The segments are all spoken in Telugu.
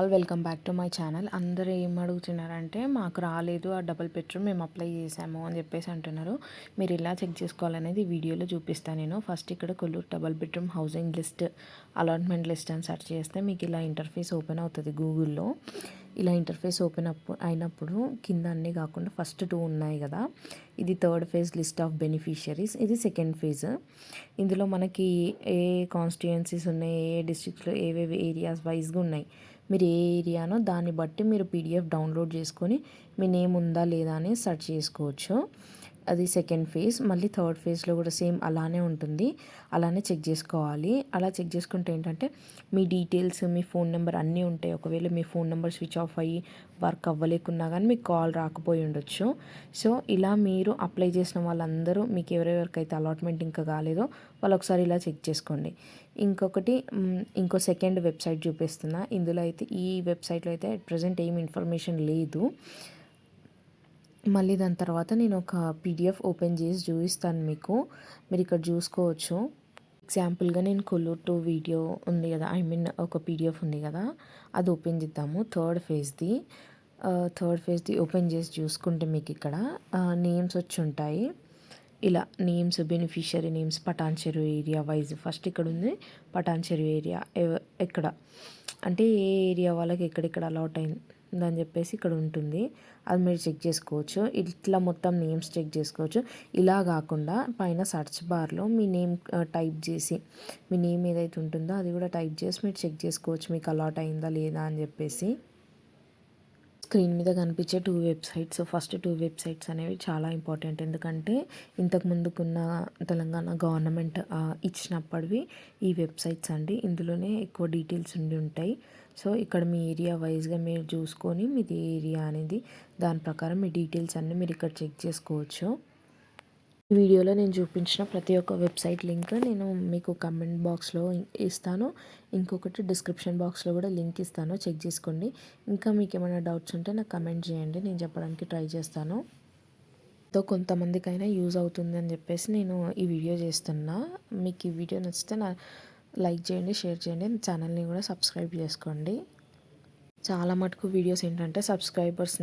All welcome back to my channel. అందరూ ఏం అడుగుతున్నారంటే మాకు రాలేదు ఆ డబుల్ బెడ్రూమ్ మేము అప్లై చేసాము అని చెప్పేసి అంటున్నారు. మీరు ఇలా చెక్ చేసుకోవాలనేది వీడియోలో చూపిస్తాను నేను. ఫస్ట్ ఇక్కడ Kolluru double bedroom housing list allotment list అని సెర్చ్ చేస్తే మీకు ఇలా ఇంటర్ఫేస్ ఓపెన్ అవుతుంది గూగుల్లో. ఇలా ఇంటర్ఫేస్ ఓపెన్ అయినప్పుడు కింద అన్నీ కాకుండా ఫస్ట్ 2 ఉన్నాయి కదా, ఇది third phase list of beneficiaries, ఇది సెకండ్ ఫేజ్. ఇందులో మనకి ఏ కాన్స్టిట్యుయెన్సీస్ ఉన్నాయి, ఏ డిస్ట్రిక్ట్లో ఏవేవి ఏరియాస్ వైజ్గా ఉన్నాయి, మీరు ఏ ఏరియానో దాన్ని బట్టి మీరు పీడిఎఫ్ డౌన్లోడ్ చేసుకొని మీ నేమ్ ఉందా లేదా అని సెర్చ్ చేసుకోవచ్చు. అది సెకండ్ ఫేజ్. మళ్ళీ థర్డ్ ఫేజ్లో కూడా సేమ్ అలానే ఉంటుంది, అలానే చెక్ చేసుకోవాలి. అలా చెక్ చేసుకుంటే ఏంటంటే మీ డీటెయిల్స్, మీ ఫోన్ నెంబర్ అన్నీ ఉంటాయి. ఒకవేళ మీ ఫోన్ నెంబర్ స్విచ్ ఆఫ్ అయ్యి వర్క్ అవ్వలేకున్నా కానీ మీకు కాల్ రాకపోయి ఉండొచ్చు. సో ఇలా మీరు అప్లై చేసిన వాళ్ళందరూ మీకు ఎవరెవరికైతే అలాట్మెంట్ ఇంకా కాలేదో వాళ్ళు ఒకసారి ఇలా చెక్ చేసుకోండి. ఇంకొకటి ఇంకో సెకండ్ వెబ్సైట్ చూపిస్తున్నా. ఇందులో అయితే ఈ వెబ్సైట్లో అయితే అట్ ప్రజెంట్ ఏం ఇన్ఫర్మేషన్ లేదు. మళ్ళీ దాని తర్వాత నేను ఒక పీడిఎఫ్ ఓపెన్ చేసి చూపిస్తాను మీకు. మీరు ఇక్కడ చూసుకోవచ్చు. ఎగ్జాంపుల్గా నేను కొల్లూరు 2 వీడియో ఉంది కదా, ఒక పీడిఎఫ్ ఉంది కదా, అది ఓపెన్ చేద్దాము. థర్డ్ ఫేజ్ది ఓపెన్ చేసి చూసుకుంటే మీకు ఇక్కడ నేమ్స్ వచ్చి ఉంటాయి. ఇలా నేమ్స్, బెనిఫిషియరీ నేమ్స్, పటాన్ చెరువు ఏరియా వైజ్. ఫస్ట్ ఇక్కడ ఉంది పటాన్ చెరువు ఏరియా, ఎక్కడ అంటే ఏ ఏరియా వాళ్ళకి ఎక్కడెక్కడ అలాట్ అయిందని చెప్పేసి ఇక్కడ ఉంటుంది. అది మీరు చెక్ చేసుకోవచ్చు. ఇట్లా మొత్తం నేమ్స్ చెక్ చేసుకోవచ్చు. ఇలా కాకుండా పైన సర్చ్ బార్లో మీ నేమ్ టైప్ చేసి, మీ నేమ్ ఏదైతే ఉంటుందో అది కూడా టైప్ చేసి మీరు చెక్ చేసుకోవచ్చు మీకు అలాట్ అయిందా లేదా అని చెప్పేసి. స్క్రీన్ మీద కనిపించే 2 వెబ్సైట్స్, ఫస్ట్ 2 వెబ్సైట్స్ అనేవి చాలా ఇంపార్టెంట్. ఎందుకంటే ఇంతకు ముందుకున్న తెలంగాణ గవర్నమెంట్ ఇచ్చినప్పటివి ఈ వెబ్సైట్స్ అండి. ఇందులోనే ఎక్కువ డీటెయిల్స్ ఉండి ఉంటాయి. సో ఇక్కడ మీ ఏరియా వైజ్గా మీరు చూసుకొని మీది ఏరియా అనేది దాని ప్రకారం మీ డీటెయిల్స్ అన్నీ మీరు ఇక్కడ చెక్ చేసుకోవచ్చు. ఈ వీడియోలో నేను చూపించిన ప్రతి ఒక్క వెబ్సైట్ లింక్ నేను మీకు కమెంట్ బాక్స్లో ఇస్తాను. ఇంకొకటి డిస్క్రిప్షన్ బాక్స్లో కూడా లింక్ ఇస్తాను, చెక్ చేసుకోండి. ఇంకా మీకు ఏమైనా డౌట్స్ ఉంటే నాకు కమెంట్ చేయండి, నేను చెప్పడానికి ట్రై చేస్తాను. కొంతమందికైనా యూజ్ అవుతుంది అని చెప్పేసి నేను ఈ వీడియో చేస్తున్నా. మీకు ఈ వీడియో నచ్చితే లైక్ చేయండి, షేర్ చేయండి, ఛానల్ని కూడా సబ్స్క్రైబ్ చేసుకోండి. చాలా మటుకు వీడియోస్ ఏంటంటే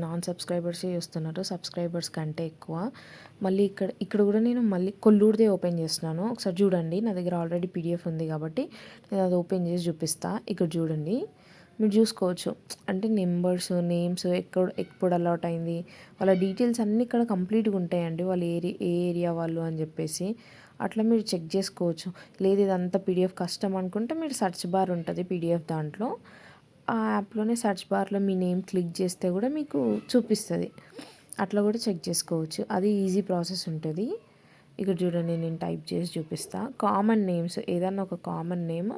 నాన్ సబ్స్క్రైబర్సే చూస్తున్నారు, సబ్స్క్రైబర్స్ కంటే ఎక్కువ. మళ్ళీ ఇక్కడ కూడా నేను మళ్ళీ కొల్లూరుదే ఓపెన్ చేస్తున్నాను. ఒకసారి చూడండి, నా దగ్గర ఆల్రెడీ పీడిఎఫ్ ఉంది కాబట్టి నేను అది ఓపెన్ చేసి చూపిస్తా. ఇక్కడ చూడండి, మీరు చూసుకోవచ్చు. అంటే నెంబర్స్, నేమ్స్, ఎప్పుడు అలాట్ అయింది, వాళ్ళ డీటెయిల్స్ అన్నీ ఇక్కడ కంప్లీట్గా ఉంటాయండి. వాళ్ళు ఏ ఏరియా వాళ్ళు అని చెప్పేసి అట్లా మీరు చెక్ చేసుకోవచ్చు. లేదు ఇదంతా పీడిఎఫ్ కష్టం అనుకుంటే మీరు సెర్చ్ బార్ ఉంటుంది పీడిఎఫ్ దాంట్లో, ఆ యాప్లోనే సెర్చ్ బార్లో మీ నేమ్ క్లిక్ చేస్తే కూడా మీకు చూపిస్తుంది. అట్లా కూడా చెక్ చేసుకోవచ్చు. అది ఈజీ ప్రాసెస్ ఉంటుంది. ఇక్కడ చూడండి, నేను టైప్ చేసి చూపిస్తా. కామన్ నేమ్స్, ఏదన్నా ఒక కామన్ నేమ్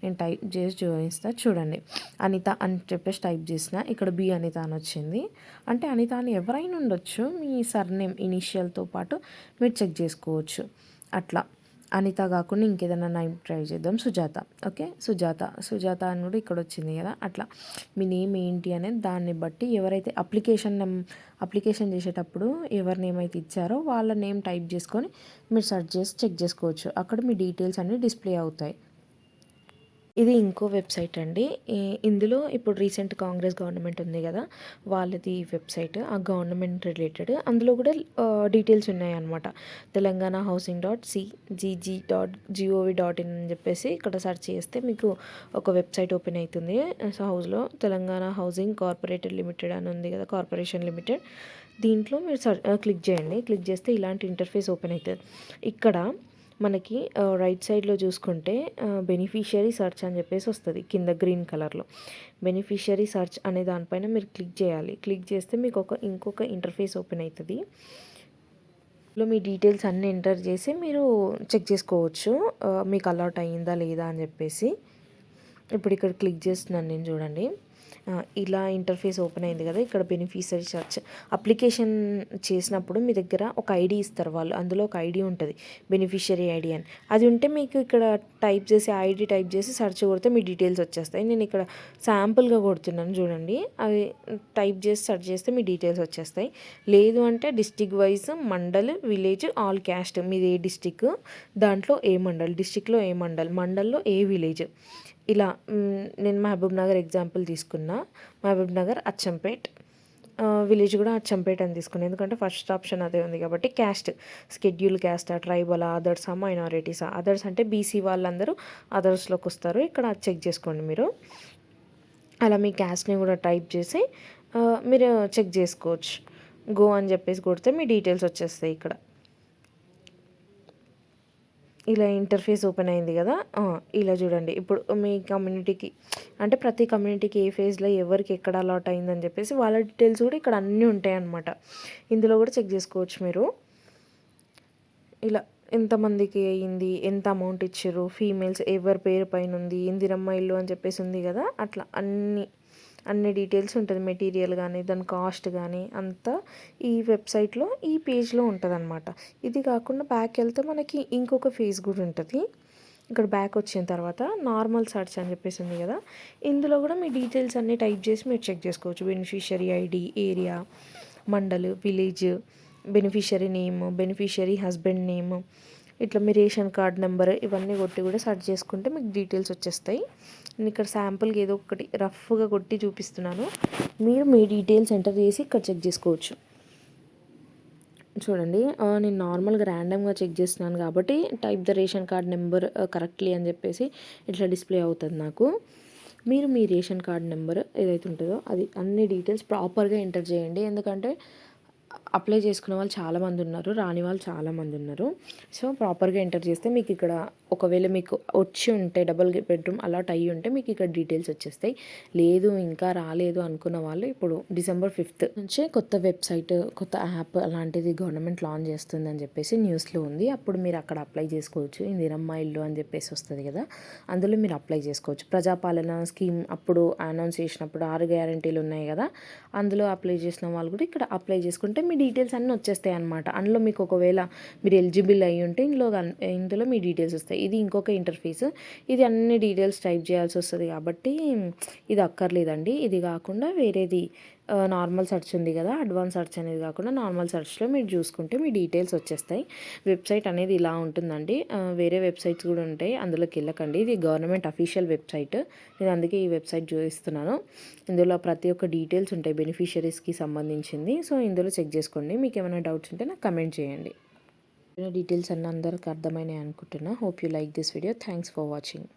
నేను టైప్ చేసి చూపిస్తా. చూడండి, అనిత అని చెప్పేసి టైప్ చేసిన, ఇక్కడ బి అనిత అని వచ్చింది. అంటే అనిత అని ఎవరైనా ఉండొచ్చు, మీ సర్నేమ్ ఇనీషియల్తో పాటు మీరు చెక్ చేసుకోవచ్చు. అట్లా అనిత కాకుండా ఇంకేదైనా నేమ్ ట్రై చేద్దాం. సుజాత. ఓకే, సుజాత అని కూడా ఇక్కడ వచ్చింది కదా. అట్లా మీ నేమ్ ఏంటి అనేది దాన్ని బట్టి ఎవరైతే అప్లికేషన్ చేసేటప్పుడు ఎవరి నేమ్ అయితే ఇచ్చారో వాళ్ళ నేమ్ టైప్ చేసుకొని మీరు సెర్చ్ చేసి చెక్ చేసుకోవచ్చు. అక్కడ మీ డీటెయిల్స్ అన్నీ డిస్ప్లే అవుతాయి. ఇది ఇంకో వెబ్సైట్ అండి. ఇందులో ఇప్పుడు రీసెంట్ కాంగ్రెస్ గవర్నమెంట్ ఉంది కదా, వాళ్ళది వెబ్సైట్, ఆ గవర్నమెంట్ రిలేటెడ్. అందులో కూడా డీటెయిల్స్ ఉన్నాయన్నమాట. తెలంగాణ housing.cgg.gov.in అని చెప్పేసి ఇక్కడ సెర్చ్ చేస్తే మీకు ఒక వెబ్సైట్ ఓపెన్ అవుతుంది. హౌస్లో తెలంగాణ హౌసింగ్ కార్పొరేటెడ్ లిమిటెడ్ అని ఉంది కదా, కార్పొరేషన్ లిమిటెడ్. దీంట్లో మీరు క్లిక్ చేయండి. క్లిక్ చేస్తే ఇలాంటి ఇంటర్ఫేస్ ఓపెన్ అవుతుంది. ఇక్కడ మనకి రైట్ సైడ్లో చూసుకుంటే బెనిఫిషియరీ సెర్చ్ అని చెప్పేసి వస్తుంది కింద గ్రీన్ కలర్లో. బెనిఫిషియరీ సెర్చ్ అనే దానిపైన మీరు క్లిక్ చేయాలి. క్లిక్ చేస్తే మీకు ఇంకొక ఇంటర్ఫేస్ ఓపెన్ అవుతుంది. మీ డీటెయిల్స్ అన్నీ ఎంటర్ చేసి మీరు చెక్ చేసుకోవచ్చు మీకు అలాట్ అయ్యిందా లేదా అని చెప్పేసి. ఇప్పుడు ఇక్కడ క్లిక్ చేస్తున్నాను నేను, చూడండి. ఇలా ఇంటర్ఫేస్ ఓపెన్ అయింది కదా. ఇక్కడ బెనిఫిషియరీ సెర్చ్ అప్లికేషన్ చేసినప్పుడు మీ దగ్గర ఒక ఐడి ఇస్తారు వాళ్ళు, అందులో ఒక ఐడి ఉంటుంది, బెనిఫిషియరీ ఐడి అని. అది ఉంటే మీకు ఇక్కడ ఐడి టైప్ చేసి సెర్చ్ కొడితే మీ డీటెయిల్స్ వచ్చేస్తాయి. నేను ఇక్కడ శాంపుల్గా కొడుతున్నాను, చూడండి. అవి టైప్ చేసి సెర్చ్ చేస్తే మీ డీటెయిల్స్ వచ్చేస్తాయి. లేదు అంటే district wise, mandal, village, all caste, మీది ఏ డిస్టిక్, దాంట్లో ఏ మండల్, డిస్టిక్లో ఏ మండల్, మండల్లో ఏ విలేజ్, ఇలా నేను మహబూబ్ నగర్ ఎగ్జాంపుల్ తీసుకున్నా. మహబూబ్ నగర్ అచ్చంపేట్, విలేజ్ కూడా అచ్చంపేట అని తీసుకున్నాను, ఎందుకంటే ఫస్ట్ ఆప్షన్ అదే ఉంది కాబట్టి. క్యాస్ట్, షెడ్యూల్ క్యాస్టా, ట్రైబలా, అదర్సా, మైనారిటీసా. అదర్స్ అంటే బీసీ వాళ్ళందరూ అదర్స్లోకి వస్తారు, ఇక్కడ చెక్ చేసుకోండి మీరు. అలా మీ క్యాస్ట్ని కూడా టైప్ చేసి మీరు చెక్ చేసుకోవచ్చు. గో అని చెప్పేసి కొడితే మీ డీటెయిల్స్ వచ్చేస్తాయి ఇక్కడ. ఇలా ఇంటర్ఫేస్ ఓపెన్ అయింది కదా. ఇలా చూడండి, ఇప్పుడు మీ కమ్యూనిటీకి అంటే ప్రతి కమ్యూనిటీకి ఏ ఫేజ్లో ఎవరికి ఎక్కడ అలాట్ అయిందని చెప్పేసి వాళ్ళ డీటెయిల్స్ కూడా ఇక్కడ అన్నీ ఉంటాయి అన్నమాట. ఇందులో కూడా చెక్ చేసుకోవచ్చు మీరు. ఇలా ఎంతమందికి అయ్యింది, ఎంత అమౌంట్ ఇచ్చారు, ఫీమేల్స్ ఎవరి పేరు పైన ఉంది, ఇందిరమ్మ ఇల్లు అని చెప్పేసి ఉంది కదా, అట్లా అన్ని డీటెయిల్స్ ఉంటుంది. మెటీరియల్ కానీ దాని కాస్ట్ కానీ అంతా ఈ వెబ్సైట్లో ఈ పేజ్లో ఉంటుంది అనమాట. ఇది కాకుండా బ్యాక్ వెళ్తే మనకి ఇంకొక ఫేజ్ కూడా ఉంటుంది. ఇక్కడ బ్యాక్ వచ్చిన తర్వాత నార్మల్ సర్చ్ అని చెప్పేసి ఉంది కదా, ఇందులో కూడా మీ డీటెయిల్స్ అన్నీ టైప్ చేసి మీరు చెక్ చేసుకోవచ్చు. Beneficiary ID, area, mandal, village, beneficiary name, beneficiary husband name, ఇట్లా మీ రేషన్ కార్డ్ నెంబర్ ఇవన్నీ కొట్టి కూడా సెర్చ్ చేసుకుంటే మీకు డీటెయిల్స్ వచ్చేస్తాయి. నేను ఇక్కడ శాంపుల్కి ఏదో ఒకటి రఫ్గా కొట్టి చూపిస్తున్నాను, మీరు మీ డీటెయిల్స్ ఎంటర్ చేసి ఇక్కడ చెక్ చేసుకోవచ్చు. చూడండి, నేను నార్మల్గా ర్యాండమ్గా చెక్ చేస్తున్నాను కాబట్టి type the ration card number correctly అని చెప్పేసి ఇట్లా డిస్ప్లే అవుతుంది నాకు. మీరు మీ రేషన్ కార్డ్ నెంబర్ ఏదైతే ఉంటుందో అది అన్ని డీటెయిల్స్ ప్రాపర్గా ఎంటర్ చేయండి, ఎందుకంటే అప్లై చేసుకున్న వాళ్ళు చాలామంది ఉన్నారు, రాని వాళ్ళు చాలామంది ఉన్నారు. సో ప్రాపర్గా ఎంటర్ చేస్తే మీకు ఇక్కడ ఒకవేళ మీకు వచ్చి ఉంటే డబుల్ బెడ్రూమ్ అలాట్ అయ్యి ఉంటే మీకు ఇక్కడ డీటెయిల్స్ వచ్చేస్తాయి. లేదు ఇంకా రాలేదు అనుకున్న వాళ్ళు ఇప్పుడు December 5th నుంచే కొత్త వెబ్సైట్, కొత్త యాప్ అలాంటిది గవర్నమెంట్ లాంచ్ చేస్తుంది అని చెప్పేసి న్యూస్లో ఉంది. అప్పుడు మీరు అక్కడ అప్లై చేసుకోవచ్చు. ఇందిరమ్మ ఇల్లు అని చెప్పేసి వస్తుంది కదా, అందులో మీరు అప్లై చేసుకోవచ్చు. ప్రజాపాలన స్కీమ్ అప్పుడు అనౌన్స్ చేసినప్పుడు 6 గ్యారెంటీలు ఉన్నాయి కదా, అందులో అప్లై చేసిన వాళ్ళు కూడా ఇక్కడ అప్లై చేసుకుంటే మీ డీటెయిల్స్ అన్నీ వచ్చేస్తాయి అనమాట. అందులో మీకు ఒకవేళ మీరు ఎలిజిబుల్ అయ్యి ఉంటే ఇందులో మీ డీటెయిల్స్ వస్తాయి. ఇది ఇంకొక ఇంటర్ఫేస్, ఇది అన్ని డీటెయిల్స్ టైప్ చేయాల్సి వస్తుంది కాబట్టి ఇది అక్కర్లేదండి. ఇది కాకుండా వేరేది నార్మల్ సెర్చ్ ఉంది కదా, అడ్వాన్స్ సెర్చ్ అనేది కాకుండా నార్మల్ సెర్చ్లో మీరు చూసుకుంటే మీ డీటెయిల్స్ వచ్చేస్తాయి. వెబ్సైట్ అనేది ఇలా ఉంటుందండి. వేరే వెబ్సైట్స్ కూడా ఉంటాయి, అందులోకి వెళ్ళకండి. ఇది గవర్నమెంట్ అఫీషియల్ వెబ్సైట్, నేను అందుకే ఈ వెబ్సైట్ చూపిస్తున్నాను. ఇందులో ప్రతి ఒక్క డీటెయిల్స్ ఉంటాయి బెనిఫిషరీస్కి సంబంధించింది. సో ఇందులో చెక్ చేసుకోండి. మీకు ఏమైనా డౌట్స్ ఉంటే నాకు కమెంట్ చేయండి. డీటెయిల్స్ అన్నీ అందరికి అర్థమైనాయి అనుకుంటున్నా. Hope you like this video. Thanks for watching.